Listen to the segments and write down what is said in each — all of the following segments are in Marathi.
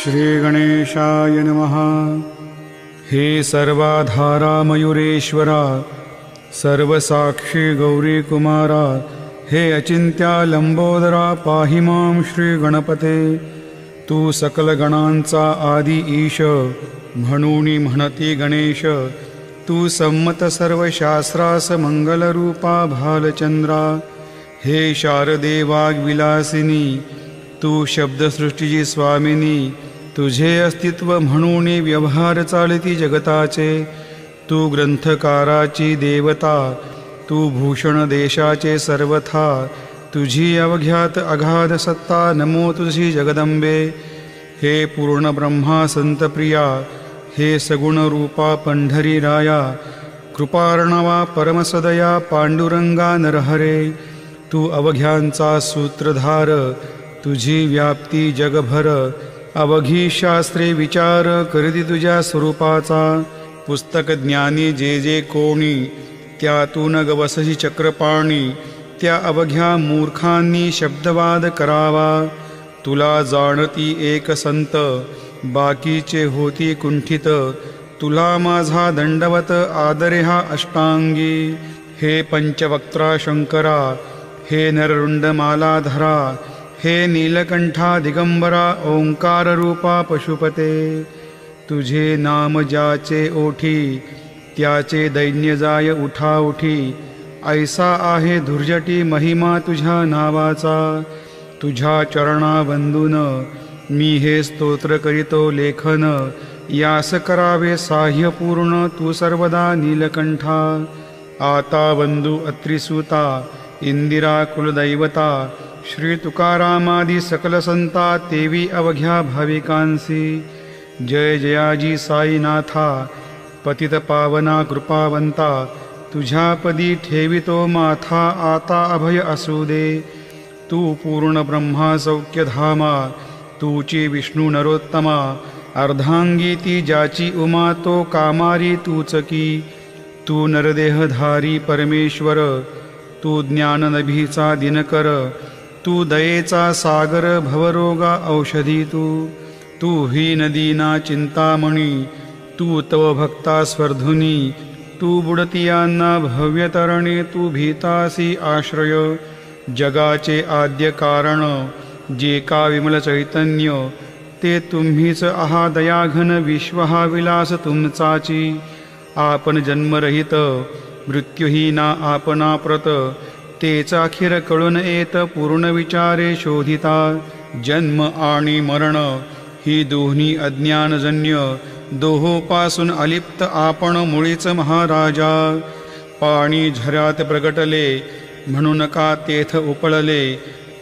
श्री गणेशाय नमः। हे सर्वाधारा मयुरेश्वरा, सर्वसाक्षी गौरी कुमारा, हे अचिंत्या लंबोदरा, पाहि मां श्री गणपते। तू सकल गणांचा आदि ईश, म्हणून म्हणती गणेश। तू संमत सर्व शास्त्रास मंगलरूपा भालचंद्रा। हे शारदे वाग्विलासिनी, तू शब्दसृष्टीची स्वामिनी। तुझे अस्तित्व म्हणून व्यवहार चालती जगताचे। तू ग्रंथकाराची देवता, तू भूषण देशाचे सर्वथा। तुझी अवघ्यात अगाध सत्ता, नमो तुझी जगदंबे। हे पूर्ण ब्रह्मा संतप्रिया, हे सगुण रूपा पंढरी राया। कृपार्णवा परमसदया, पांडुरंगा नरहरे। तू अवघ्यांचा सूत्रधार, तुझी व्याप्ती जगभर। अवघी शास्त्रे विचार, करती तुझ्या स्वरूपाचा। पुस्तक ज्ञानी जे जे कोणी, त्यातून गवसही चक्रपाणी। त्या अवघ्या मूर्खांनी शब्दवाद करावा। तुला जाणती एक संत, बाकीचे होती कुंठित। तुला माझा दंडवत आदरे हा अष्टांगी। हे पंचवक्त्रा शंकरा, हे नररुंड मालाधरा। हे नीलकंठा दिगंबरा, ओंकार रूपा पशुपते। तुझे नाम ज्याचे ओठी, त्याचे दैन्य जाय उठा उठी। ऐसा आहे धुर्जटी महिमा तुझ्या नावाचा। तुझ्या चरणा वंदून मी हे स्तोत्र करीतो लेखन। यास करावे साह्य पूर्ण, तू सर्वदा नीलकंठा। आता वंदू अत्रिसूता, इंदिरा कुलदैवता। श्री तुकारामादी सकल संता, तेवी अवघ्या भाविकांसी। जय जयाजी साईनाथा, पतित पावना कृपावंता। तुझ्या पदी ठेवितो माथा, आता अभय असू दे। तू पूर्ण ब्रह्मा सौख्यधामा, तूची विष्णू नरोत्तमा। अर्धांगी ती ज्याची उमा, तो कामारी तूच की। तू नरदेहधारी परमेश्वर, तू ज्ञाननभीचा दिनकर। तू दयेचा सागर, भवरोगा औषधी तू। तू ही नदीना चिंतामणी, तू तव भक्ता स्वर्धुनी। तू बुडतियांना भव्यतरणे, तू भीतासी आश्रय। जगाचे आद्य कारण, जे का विमल चैतन्य। ते तुम्हीच आहा दयाघन, विश्व हा विलास तुमचाची। आपण जन्मरहित, मृत्यूहीना आपणा प्रत। तेच अखेर कळून येत, पूर्ण विचारे शोधिता। जन्म आणि मरण ही दोन्ही अज्ञानजन्य। दोहोपासून अलिप्त आपण मुळीच महाराजा। पाणी झऱ्यात प्रगटले, म्हणून का तेथ उपळले।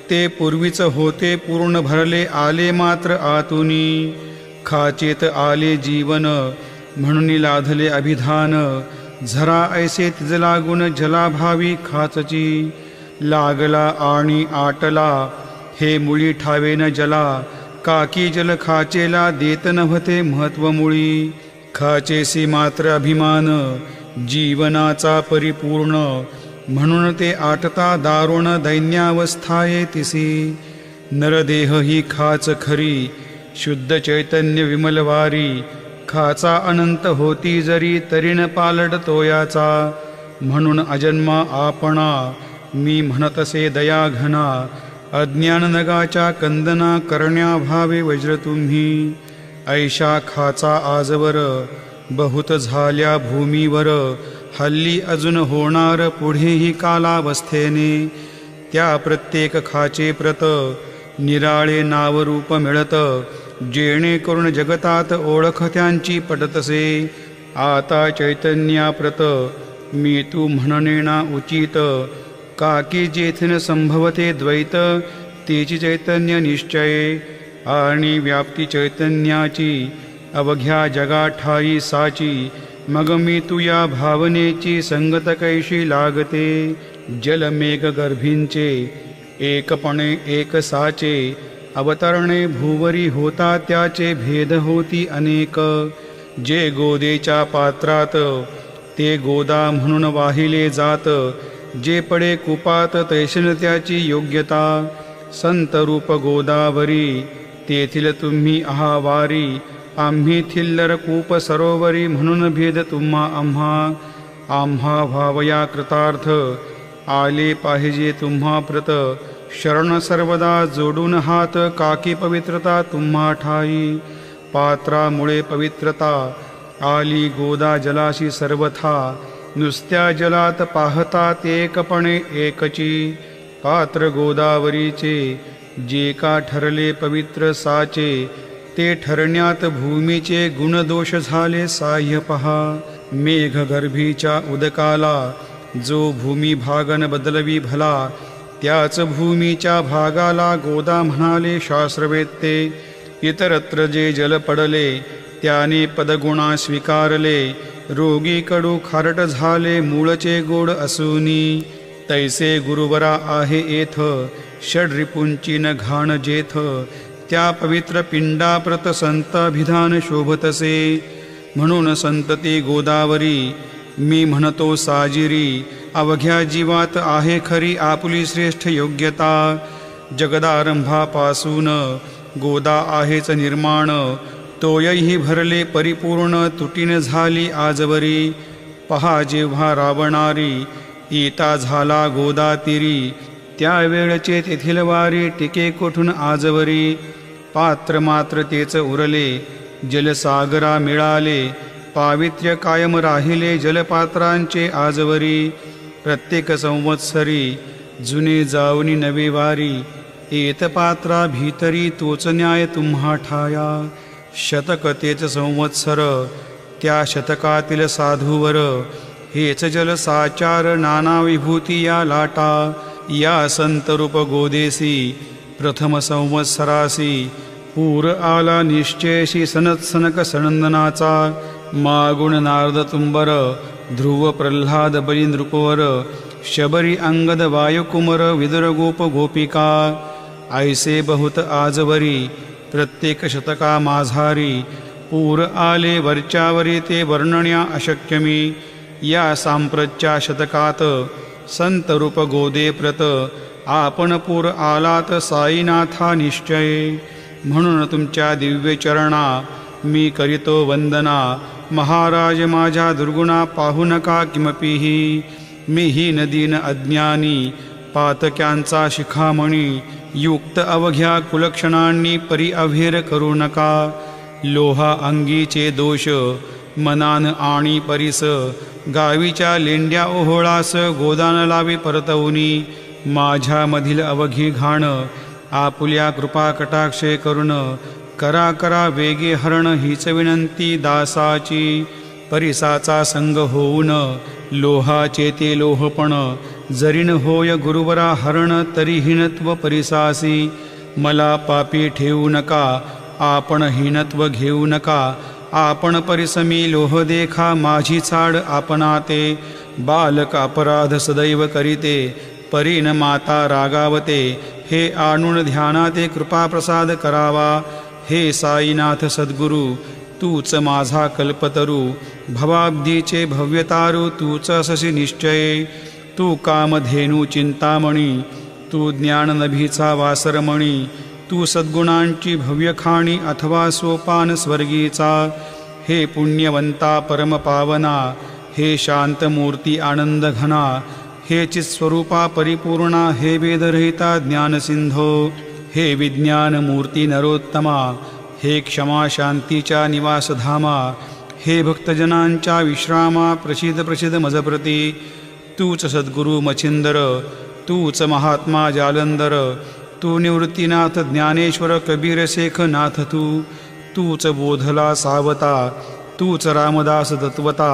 ते पूर्वीच होते पूर्ण भरले, आले मात्र आतुनी। खाचेत आले जीवन, म्हणून लाधले अभिधान। झरा ऐसे तिज लागून, जलाभावी खाचची। लागला आणि आटला, हे मुळी ठावेन जला। काकी जल खाचेला, देत नव्हते महत्व मुळी। खाचेसी मात्र अभिमान, जीवनाचा परिपूर्ण। म्हणून ते आटता दारुण, दैन्यावस्थाये तिसी। नरदेह ही खाच खरी, शुद्ध चैतन्य विमलवारी। खाचा अनंत होती जरी, तरीन पालटतो याचा। म्हणून अजन्मा आपणा, मी म्हणतसे दयाघना। अज्ञान नगाच्या कंदना, करण्याभावे वज्र तुम्ही। ऐशा खाचा आजवर, बहुत झाल्या भूमीवर। हल्ली अजून होणार, पुढेही कालावस्थेने। त्या प्रत्येक खाचे प्रत, निराळे नावरूप मिळत। जेणेकरून जगतात ओळख त्यांची पटतसे। आता चैतन्याप्रत, मी तू म्हणणेना उचित। काकी जेथीन संभवते द्वैत, तेची चैतन्य निश्चय। आणि व्याप्ती चैतन्याची, अवघ्या जगा ठाई साची। मग मी तू या भावनेची, संगत कैशी लागते। जलमेघ गर्भींचे, एकपणे एक साचे। अवतरणे भूवरी होता, त्याचे भेद होती अनेक। जे गोदेच्या पात्रात, ते गोदा म्हणून वाहिले जात। जे पडे कुपात, तैशन त्याची योग्यता। संत रूप गोदावरी, तेथील तुम्ही आहावारी, आम्ही थिल्लर कूप सरोवरी, म्हणून भेद तुम्हा आम्हा व्हावया कृतार्थ, आले पाहिजे तुम्हा प्रत, शरण सर्वदा जोडून हात, काकी पवित्रता तुम्हा ठाई, पात्रामुळे पवित्रता, आली गोदा जलाशी सर्वथा, नुसत्या जलात पाहतात एकपणे एकची, पात्र गोदावरीचे, जे का ठरले पवित्र साचे, ते ठरण्यात भूमीचे गुणदोष झाले साह्य पहा, मेघगर्भीच्या उदकाला, जो भूमी भागन बदलवी भला, त्याच भूमीच्या भागाला गोदा म्हणाले शास्त्रवेत्ते, इतरत्र जे जल पडले, त्याने पदगुणा स्वीकारले, रोगी कडू खारट झाले मूळचे गोड असूनी, तैसे गुरुवरा आहे येथ, षड्रिपुंची न घाण जेथ, त्या पवित्र पिंडाप्रत संताभिधान शोभतसे, म्हणून संतती गोदावरी, मी म्हणतो साजिरी, अवघ्या जीवात आहे खरी आपुली श्रेष्ठ योग्यता, जगदारंभापासून गोदा आहेच निर्माण, तोयही भरले परिपूर्ण, तुटीन झाली आजवरी, पहा जेव्हा रावणारी, येता झाला गोदा तिरी, त्यावेळचे तेथील वारी, टिके कोठून आजवरी, पात्र मात्र तेच उरले, जलसागरा मिळाले, पावित्र्य कायम राहिले जलपात्रांचे आजवरी, प्रत्येक संवत्सरी, जुने जाऊनी नवे वारी, येत पात्रा भीतरी, तोच न्याय तुम्हा ठाया, शतक तेच संवत्सर, त्या शतकातील साधूवर, हेच जल साचार, नाना विभूती या लाटा, या संतरूप गोदेसी, प्रथम संवत्सरासी, पूर आला निश्चयशी, सनत्सनक सनंदनाचा, मागुण नारद तुंबर, ध्रुव प्रल्हाद बळी नृपवर, शबरी अंगद वायुकुमर, विदुर गोप गोपिका, ऐसे बहुत आजवरी, प्रत्येक शतका माझारी, पूर आले वरच्यावरी, ते वर्णण्या अशक्यमी, या सांप्रतच्या शतकात, संत रूप गोदे प्रत, आपण पूर आलात साईनाथा निश्चय, म्हणून तुमच्या दिव्य चरणा, मी करीतो वंदना, महाराज माझ्या दुर्गुणा पाहू नका किमपीही, मीही नदीन अज्ञानी, पातक्यांचा शिखामणी, युक्त अवघ्या कुलक्षणांनी परी अभेर करू नका, लोहा अंगीचे दोष, मनान आणि परिस, गावीच्या लेंड्या ओहोळास, गोदान लावी परतवनी, माझ्यामधील अवघी घाण, आपुल्या कृपा कटाक्षे करुण, करा वेगे हरण, हीच विनंती दासाची, परिसाचा संग होऊन, लोहाचे ते लोहपण, जरीन होय गुरुवरा हरण, तरी हीनत्व परिसासी, मला पापी ठेवू नका, आपण हीनत्व घेऊ नका, आपण परिसमी लोह देखा, माझी चाड आपणाते, बालक अपराध सदैव करीते, परीन माता रागावते, हे आणून ध्यानाते कृपा प्रसाद करावा, हे साईनाथ सद्गुरु, तूच माझा कल्पतरू, भवाब्दीचे भव्यतारू, तूच अससी निश्चय, तू कामधेनू चिंतामणी, तू ज्ञाननभीचा वासरमणी, तू सद्गुणांची भव्य खाणी, अथवा सोपान स्वर्गीचा, हे पुण्यवंता परमपावना, हे शांतमूर्ती आनंद घना, हे चित्स्वरूपा परिपूर्णा, हे वेदरहिता ज्ञानसिंधो, हे विज्ञान मूर्ती नरोत्तमा, हे क्षमा शांतीच्या निवासधामा, हे भक्तजनांच्या विश्रामा, प्रसिद्ध मजप्रती, तूच सद्गुरु मच्छिंदर, तूच महात्मा जालंधर, तू निवृत्तीनाथ ज्ञानेश्वर कबीर शेख नाथ, तूच बोधला सावता, तूच रामदास दत्वता,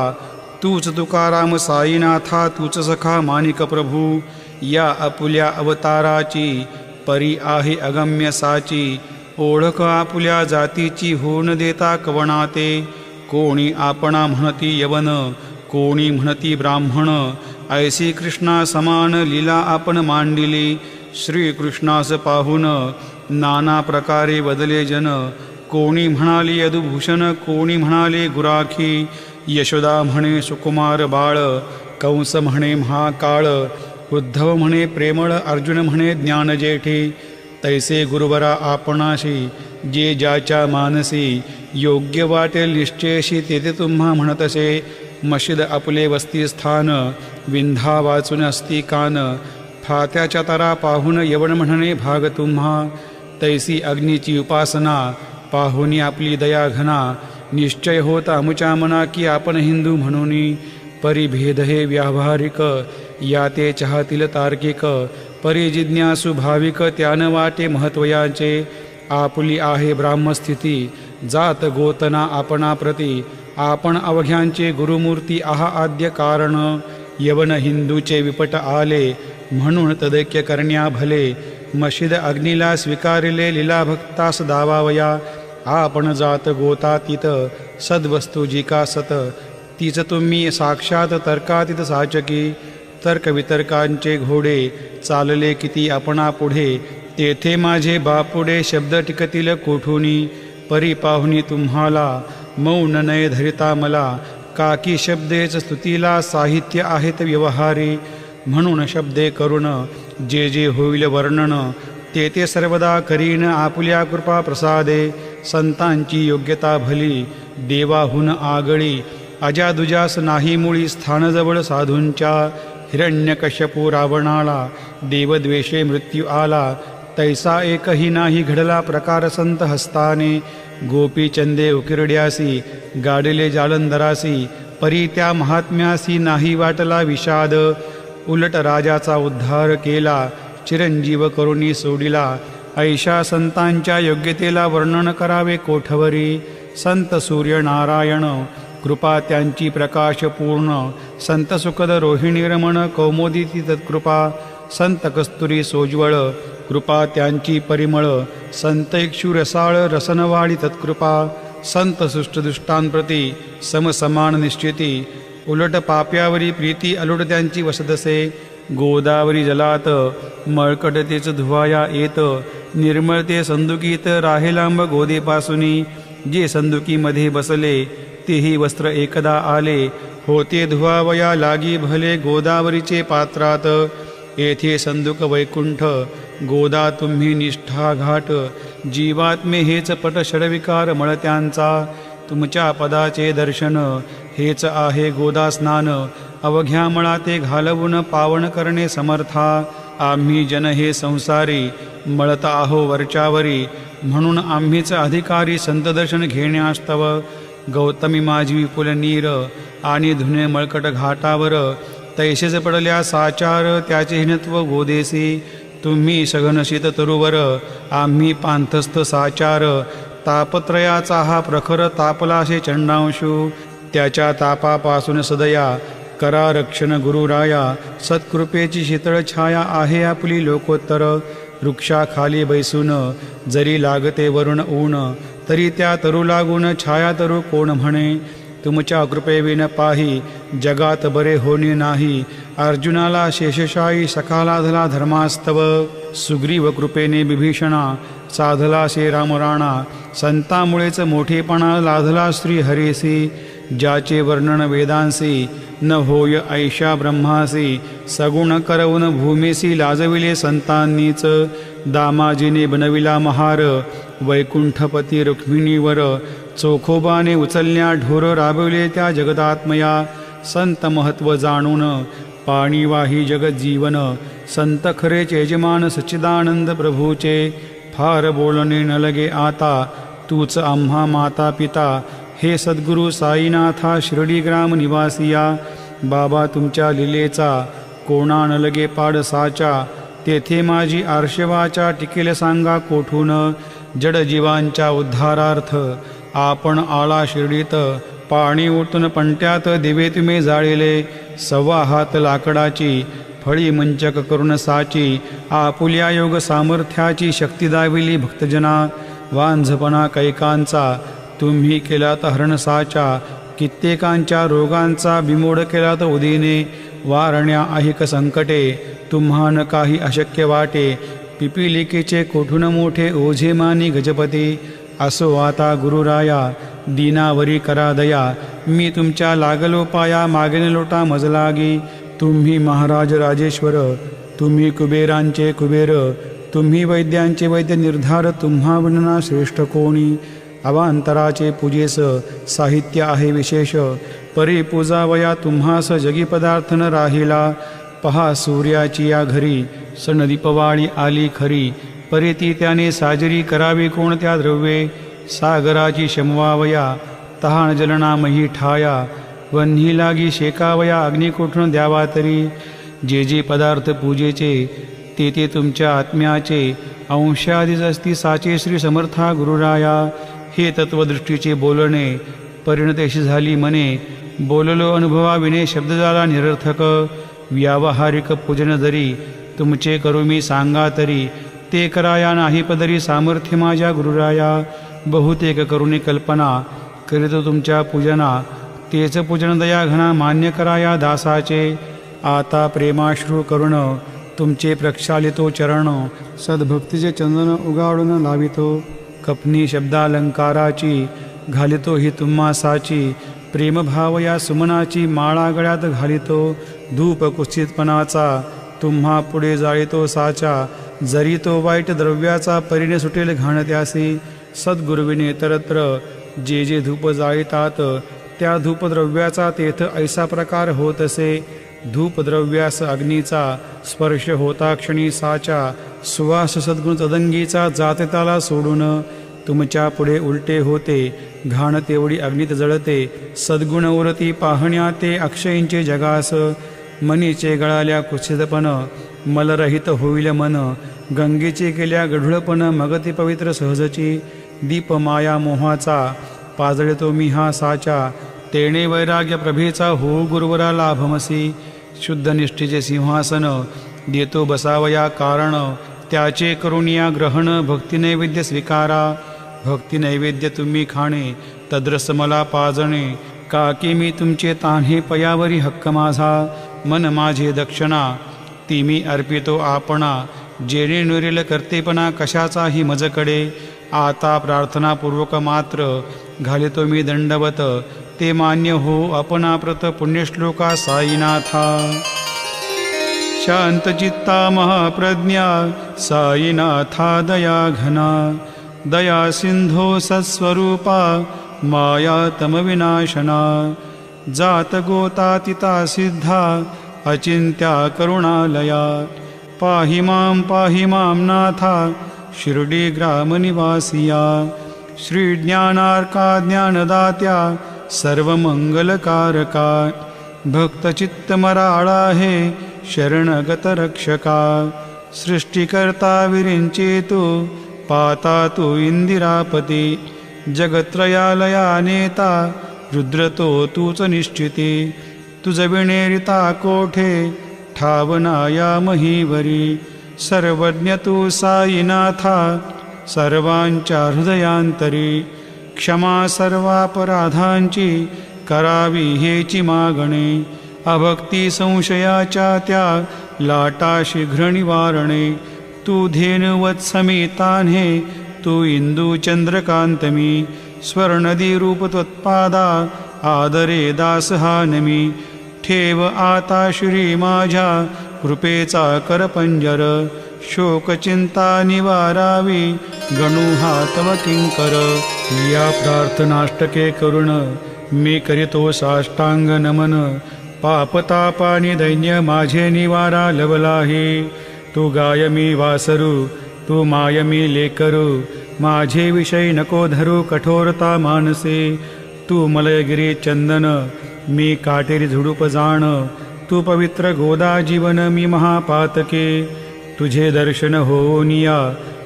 तूच तुकाराम साईनाथा, तूच सखा माणिक प्रभू, या अपुल्या अवताराची, परी आहे अगम्य साची, ओळख आपुल्या जातीची, होऊन देता कवणाते, कोणी आपणा म्हणती यवन, कोणी म्हणती ब्राह्मण, ऐसी कृष्णा समान लीला आपण मांडिली, श्रीकृष्णास पाहून नाना प्रकारे बदले जन, कोणी म्हणाली यदुभूषण, कोणी म्हणाले गुराखी, यशोदा म्हणे सुकुमार बाळ, कंस म्हणे महाकाळ, उद्धव म्हणे प्रेमळ, अर्जुन म्हणे ज्ञानजेठी, तैसे गुरुवरा आपणाशी, जे ज्याच्या मानसी योग्य वाटेल निश्चयशी तेथे तुम्हा म्हणतसे. मशीद आपले वस्तीस्थान विंधा वाचून असती कान. फात्याच्या तारा पाहून यवन म्हणणे भाग तुम्हा. तैसी अग्नीची उपासना पाहुनी आपली दया घना. निश्चय होत अमुच्या मना की आपण हिंदू म्हणून. परिभेद हे व्यावहारिक या ते चाहतील तार्किक. परिजिज्ञासू भाविक त्यान वाटे महत्वयाचे. आपुली आहे ब्राह्मस्थिती जात गोतना आपणा प्रती. आपण अवघ्यांचे गुरुमूर्ती आहा आद्य कारण. यवन हिंदूचे विपट आले म्हणून तदैक्य करण्या भले. मशीद अग्नीला स्वीकारिले लीला भक्तास दावावया. आपण जात गोतातीत सद्वस्तू जिका सत. तीच तुम्ही साक्षात तर्कातीत साचकी. तर्कवितर्कांचे घोडे चालले किती आपणा पुढे. तेथे माझे बापुडे शब्द टिकतील कोठुनी. परी पाहुनी तुम्हाला मौन नये धरिता मला. काकी शब्देच स्तुतीला साहित्य आहेत व्यवहारी. म्हणून शब्दे करुण जे जे होईल वर्णन. ते ते सर्वदा करीन आपुल्या कृपा प्रसादे. संतांची योग्यता भली देवाहून आगळी. अजादुजास नाही मुळी स्थानजवळ साधूंच्या. हिरण्यकश्यपू रावणाला देवद्वेषे मृत्यू आला. तैसा एकही नाही घडला प्रकार संत हस्ताने. गोपीचंदे उकिरड्यासी गाडिले जालंधरासी. परी त्या महात्म्यासी नाही वाटला विषाद. उलट राजाचा उद्धार केला चिरंजीव करुणी सोडिला. ऐशा संतांच्या योग्यतेला वर्णन करावे कोठवरी. संत सूर्यनारायण कृपा त्यांची प्रकाश पूर्ण. संत सुखद रोहिणी रमण कौमुदी तत्कृपा. संत कस्तुरी सोज्वळ कृपा त्यांची परिमळ. संत इक्षु रसाळ रसनवाडी तत्कृपा. संत सुष्टदुष्टांप्रती समसमान निश्चिती. उलट पाप्यावरी प्रीती अलुट त्यांची वसदसे. गोदावरी जलात मळकटतेच धुवाया येत. निर्मळते संदुकीत राहेलांब गोदेपासुनी. जे संदुकीमध्ये बसले तेही वस्त्र एकदा आले. होते धुवावया लागी भले गोदावरीचे पात्रात. येथे संदुक वैकुंठ गोदा तुम्ही निष्ठा घाट. जीवात्मे हेच पट षडविकार मळत्यांचा. तुमच्या पदाचे दर्शन हेच आहे गोदा स्नान. अवघ्या मळा ते घालवून पावन करणे समर्था. आम्ही जन हे संसारी मळत आहो वरच्यावरी. म्हणून आम्हीच अधिकारी संत दर्शन घेण्यास्तव. गौतमी माझी विपुल नीर आणि धुने मळकट घाटावर. तैसेच पडल्या साचार त्याचे हिनत्व गोदेसी. तुम्ही सघन शीत तरुवर आम्ही पांथस्थ साचार. तापत्रयाचा हा प्रखर तापलाशे चंडांशू. त्याच्या तापापासून सदया करा रक्षण गुरुराया. सत्कृपेची शीतळ छाया आहे आपली लोकोत्तर. वृक्षाखाली बैसून जरी लागते वरुण ऊन. तरी त्या तरू लागून छाया तरू कोण म्हणे. तुमच्या कृपेविन पाही जगात बरे होणे नाही. अर्जुनाला शेषशायी सखाला धला धर्मास्तव. सुग्रीव कृपेने विभीषणा साधला शे रामराणा. संतामुळेच मोठेपणा लाधला श्री हरेसी. ज्याचे वर्णन वेदांसी न होय ऐशा ब्रह्मासी. सगुण करवून भूमीसी लाजविले संतांनीच. दामाजीने बनविला महार वैकुंठपती रुक्मिणीवर. चोखोबाने उचलल्या ढोर राबविले त्या जगदात्मया. संत महत्व जाणून पाणीवाही जगत जीवन. संत खरेचे यजमान सच्चिदानंद प्रभूचे. फार बोलणे न लगे आता तूच आम्हा माता पिता. हे सद्गुरु साईनाथा शिर्डी ग्राम निवासिया. बाबा तुमच्या लीलेचा कोणा न लगे पाड साचा. तेथे माझी आर्षवाचा टिकेल सांगा कोठून. जडजीवांच्या उद्धारार्थ आपण आला शिर्डीत. पाणी ओतून पंट्यात दिवे तुम्ही जाळिले. सव्वा हात लाकडाची फळी मंचक करून साची. आपुल्या योग सामर्थ्याची शक्ती दाविली भक्तजना. वांझपणा कैकांचा तुम्ही केलात हरण साचा. कित्येकांच्या रोगांचा बिमोड केलात उदीने. वारण्या ऐक संकटे तुम्हान काही अशक्य वाटे. पिपिलिकेचे कोठून मोठे ओझे मानी गजपती. असो आता गुरुराया दीनावरी करा दया. मी तुमच्या लागलो पाया मागेन लोटा मजलागी. तुम्ही महाराज राजेश्वर तुम्ही कुबेरांचे कुबेर. तुम्ही वैद्यांचे वैद्य निर्धार, तुम्हा विना श्रेष्ठ कोणी. अवांतराचे पूजेस साहित्य आहे विशेष, परी पूजावया तुम्हास जगी पदार्थ न राहिला. पहा सूर्याची या घरी सण दीपवाळी आली खरी, परी ती त्याने साजरी करावी कोणत्या द्रव्ये. सागराची शमवावया तहान जलनामही ठाया, वन्ही लागी शेकावया अग्नी कुठून द्यावा तरी. जे जे पदार्थ पूजेचे ते ते तुमच्या आत्म्याचे, अंशाधीच असती साचे श्री समर्था गुरुराया. हे तत्वदृष्टीचे बोलणे परिणतेशी झाली मने, बोललो अनुभवाविने शब्द झाला निरर्थक. व्यावहारिक पूजन जरी तुमचे करू मी सांगा तरी, ते कराया नाही पदरी सामर्थ्य माझ्या गुरुराया. बहुतेक करुणी कल्पना करीतो तुमच्या पूजना, तेच पूजन दया घना मान्य कराया दासाचे. आता प्रेमाश्रू करुण तुमचे प्रक्षालितो चरण, सद्भक्तीचे चंदन उगाडून लावितो. कपनी शब्दालंकाराची घालितो ही तुम्हासाची, प्रेमभाव या सुमनाची माळा गळ्यात घालितो. धूप कुत्सितपणाचा तुम्हा पुढे जाळीतो साचा, जरी तो वाईट द्रव्याचा परीने सुटेल घाण त्यासी. सद्गुरुविने इतरत्र जे जे धूप जाळीतात, त्या धूपद्रव्याचा तेथ ऐसा प्रकार होत असे. धूपद्रव्यास अग्नीचा स्पर्श होता क्षणी साचा, सुवास सद्गुण तदंगीचा जाते त्याला सोडून. तुमच्या पुढे उलटे होते घाण तेवढी अग्नीत जळते, सद्गुण उरती पाहण्या ते अक्षयींचे जगास. मनीचे गळाल्या कुत्सितपण मलरहित होईल मन, गंगेचे केल्या गढुळपण मगती पवित्र सहजची. दीप माया मोहाचा पाजळतो मी हा साचा, तेणे वैराग्य प्रभेचा हो गुरुवरा लाभमसी. शुद्ध निष्ठेचे सिंहासन देतो बसावया कारण, त्याचे करुणिया ग्रहण भक्ती नैवेद्य स्वीकारा. भक्ती नैवेद्य तुम्ही खाणे तद्रस मला पाजणे, काकी मी तुमचे तान्हे पयावरी हक्क माझा. मन माझे दक्षिणा ती मी अर्पितो आपणा, जेणे नुरेल कर्तेपणा कशाचाही मजकडे. आता प्रार्थनापूर्वक मात्र घालितो मी दंडवत, ते मान्य हो अपनाप्रत पुण्यश्लोका साईनाथा. शांतचित्ता महाप्रज्ञा साईनाथा दया घना, दया सिंधो सत्स्वरूपा माया तमविनाशना. जात गोतातिता सिद्धा अचिंत्या करुणालया, पाहि मां नाथा शिर्डी ग्रामनिवासिया. श्री ज्ञानार्का ज्ञानदात्या सर्वमंगलकारका, भक्तचित्तमराळा हे शरणगत रक्षका. सृष्टिकर्ता विरिंचेतु पाता तू इंदिरापती, जगत्रयालया नेता रुद्रतो तूच निश्चिती. तुझ विणेरिता कोठे ठावनाया महीवरी, सर्वज्ञ तू साईनाथा सर्वांच्या हृदयांतरी. क्षमा सर्वापराधांची करावी हेची मागणे, अभक्ती संशयाच्या त्या लाटा शीघ्र निवारणे. तू धेनुवत्समितान्हे तू इंदू चंद्रकांतमी, स्वर्णदी रूप त्वत्पादा आदरे दास हा नमी. ठेव आता श्री माझ्या कृपेचा करपंजर, शोकचिंता निवारावी गणू हा तव किंकर. या प्रार्थनाष्टके करुण मी करीतो साष्टांग नमन, पापतापानी दैन्य माझे निवारा लवलाही. तू गाय मी वासरू तू माय मी लेकरू, माझे विषय नको धरू कठोरता मानसे. तू मलयगिरी चंदन मी काटेरी झुडूप जाण, तू पवित्र गोदा जीवन मी महापातके. तुझे दर्शन होनिया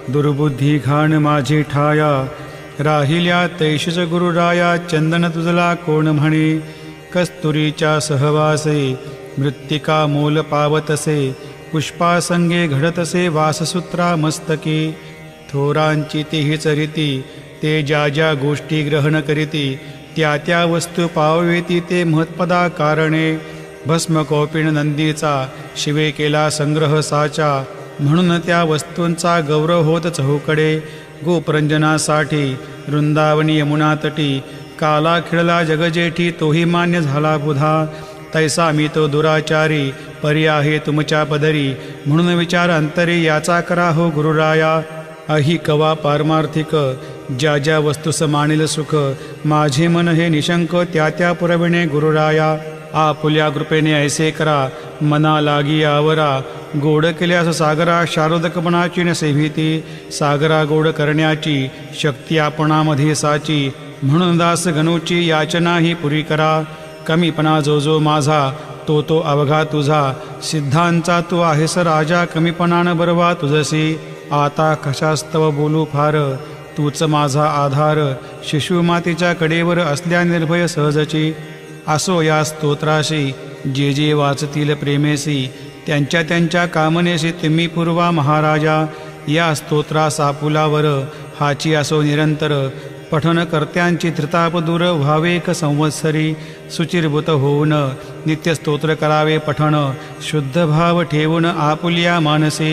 दुर्बुद्धी घाण माझी ठाया, राहिल्या तैशीच गुरुराया चंदन तुझला कोण म्हणे. कस्तुरीच्या सहवासे मृत्तिका मोल पावतसे, पुष्पासंगे घडतसे वाससूत्रा मस्तके. थोरांची तेही चरिती ते ज्या ज्या गोष्टी ग्रहण करीती, त्या त्या वस्तू पावेती ते महत्पदा कारणे. भस्म कौपिण नंदीचा शिवे केला संग्रह साचा, म्हणून त्या वस्तूंचा गौरव होत चहूकडे. गोपरंजनासाठी वृंदावनी यमुना तटी, काला खिळला जगजेठी तोही मान्य झाला बुधा. तैसा मी तो दुराचारी परी आहे तुमच्या पदरी, म्हणून विचार अंतरी याचा करा हो गुरुराया. अहि कवा पारमार्थिक ज्या ज्या वस्तुस मानिल सुख, माझे मन हे निशंक त्या त्या पुरविणे गुरुराया. आपुल्या कृपेने ऐसे करा मना लागी आवरा, गोड केल्यास सागरा शारदकपणाची नसे भीती. सागरा गोड करण्याची शक्ती आपणामध्ये साची, म्हणून दास गणूची याचना ही पुरी करा. कमीपणा जो जो माझा तो तो अवघा तुझा, सिद्धांचा तू आहेस राजा कमीपणान बरवा तुझसी. आता कशास्तव बोलू फार तूच माझा आधार, शिशुमातेच्या कडेवर असल्या निर्भय सहजची. असो या स्तोत्राशी जे जे वाचतील प्रेमेसी, त्यांच्या त्यांच्या कामनेशी तुम्ही पूर्वा महाराजा. या स्तोत्रास आपुलावर हाची असो निरंतर, पठन कर्त्यांची त्रिताप दूर व्हावे एक संवत्सरी. सुचिरभूत होऊन नित्य स्तोत्र करावे पठण, शुद्ध भाव ठेवून आपुल्या मानसे.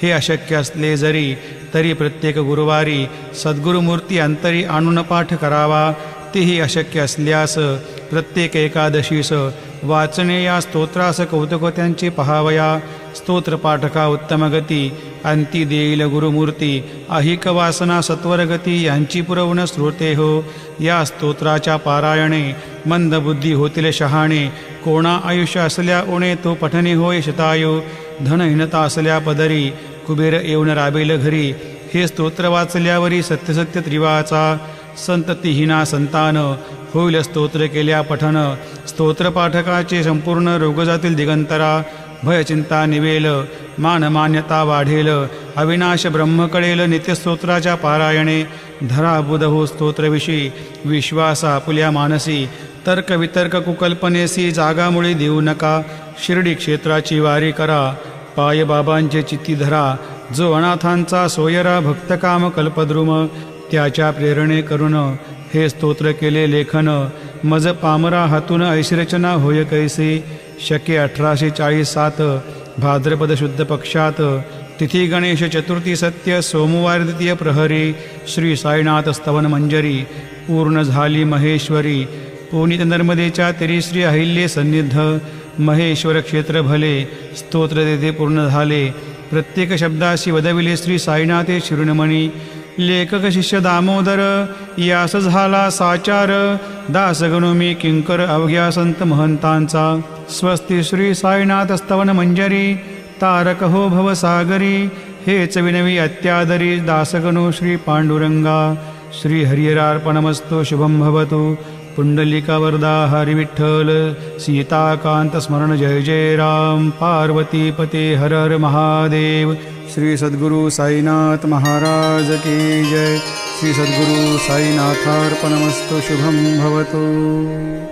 हे अशक्य असले जरी तरी प्रत्येक गुरुवारी सद्गुरुमूर्ती अंतरी आणून पाठ करावा. तेही अशक्य असल्यास प्रत्येक एकादशीस वाचणे या स्तोत्रास कौतुक त्यांचे पहावया. स्तोत्रपाठका उत्तम गती अंती देईल गुरुमूर्ती, अहिक वासना सत्वरगती यांची पुरवण श्रोते हो. या स्तोत्राच्या पारायणे मंदबुद्धी होतील शहाणे, कोणा आयुष्य असल्या उणे तो पठणे होय शतायू. धनहीनता असल्या पदरी कुबेर येऊन राबेल घरी, हे स्तोत्र वाचल्यावरी सत्यसत्य त्रिवाचा. संततीहीना संतान होईल स्तोत्र केल्या पठन, स्तोत्रपाठकाचे संपूर्ण रोग जातील दिगंतरा. भयचिंता निवेल मानमान्यता वाढेल, अविनाश ब्रह्म कळेल नित्यस्तोत्राच्या पारायणे. धरा बुध हो स्तोत्रविषयी विश्वास आपुल्या मानसी, तर्क वितर्क कुकल्पनेसी जागामुळे देऊ नका. शिर्डी क्षेत्राची वारी करा पाय बाबांचे चित्ती धरा, जो अनाथांचा सोयरा भक्तकाम कल्पद्रुम. त्याच्या प्रेरणे करून हे स्तोत्र केले लेखन, मज पामरा हातून ऐशिरचना होय कैसे. शके 1847 भाद्रपद शुद्ध पक्षात, तिथी गणेश चतुर्थी सत्य सोमवार द्वितीय प्रहरी. श्री साईनाथ स्तवन मंजरी पूर्ण झाली महेश्वरी, पुनीत नर्मदेच्या तेरी श्री अहिल्ये सन्निध. महेश्वर क्षेत्र भले स्तोत्र तेथे पूर्ण झाले, प्रत्येक शब्दाशी वदविले श्री साईनाथे शिरुणमणी. लेखक शिष्य दामोदर यास झाला साचार, दास गणू मी किंकर अवघ्या संत महंतांचा. स्वस्ती श्री साईनाथ स्तवन मंजरी, तारक हो भवसागरी. हेच विनवी अत्यादरी दासगणू श्री पांडुरंगा. श्री हरिहरार्पणमस्तु शुभं भवतु. पुंडलिका वरदा हरि विठ्ठल, सीताकांत स्मरण जय जय राम. पार्वती पते हर हर महादेव. श्री सद्गुरु साईनाथ महाराज की जय. श्री सद्गुरु साईनाथार्पणमस्तु शुभं भवतु.